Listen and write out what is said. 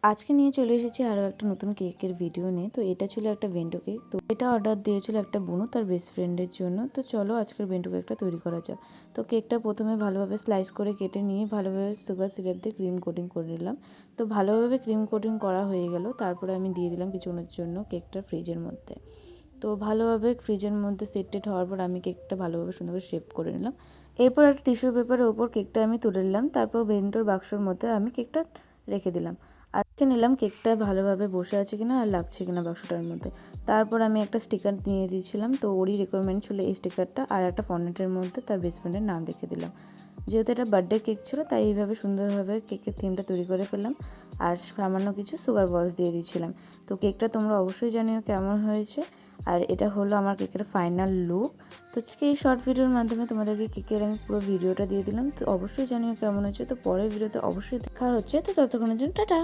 আজকে নিয়ে চলে এসেছি আরও একটা নতুন কেকের ভিডিও নিয়ে। তো এটা ছিল একটা বেন্টো কেক। তো এটা অর্ডার দিয়েছিল একটা বোনও তার বেস্ট ফ্রেন্ডের জন্য। তো চলো আজকের বেন্টো কেকটা তৈরি করা যাক। তো কেকটা প্রথমে ভালোভাবে স্লাইস করে কেটে নিয়ে ভালোভাবে সুগার সিরাপ দিয়ে ক্রিম কোটিং করে নিলাম। তো ভালোভাবে ক্রিম কোটিং করা হয়ে গেল। তারপরে আমি দিয়ে দিলাম কিছুক্ষণের জন্য কেকটা ফ্রিজের মধ্যে। তো ভালোভাবে ফ্রিজের মধ্যে সেট হওয়ার পর আমি কেকটা ভালোভাবে সুন্দর করে শেপ করে নিলাম। এরপর একটা টিস্যু পেপারের ওপর কেকটা আমি তুলে নিলাম। তারপর বেন্টোর বাক্সর মধ্যে আমি কেকটা রেখে দিলাম। আর দেখে নিলাম কেকটা ভালোভাবে বসে আছে কিনা আর লাগছে কিনা বাক্সটার মধ্যে। তারপর আমি একটা স্টিকার নিয়ে দিয়েছিলাম। তো ওরই রিকোয়ারমেন্ট ছিল এই স্টিকারটা, আর একটা ফন্টের মধ্যে তার বেস্ট ফ্রেন্ডের নাম লিখে দিলাম। যেহেতু এটা বার্থডে কেক ছিল তাই এইভাবে সুন্দরভাবে কেকের থিমটা তৈরি করে ফেললাম। আর সামান্য কিছু সুগার বলস দিয়ে দিয়েছিলাম। তো কেকটা তোমরা অবশ্যই জানিও কেমন হয়েছে। আর এটা হলো আমার কেকের ফাইনাল লুক। তো আজকে এই শর্ট ভিডিওর মাধ্যমে তোমাদেরকে কেকের আমি পুরো ভিডিওটা দিয়ে দিলাম। তো অবশ্যই জানিও কেমন হয়েছে। তো পরের ভিডিওতে অবশ্যই দেখা হচ্ছে। তো ততক্ষণের জন্য টাটা।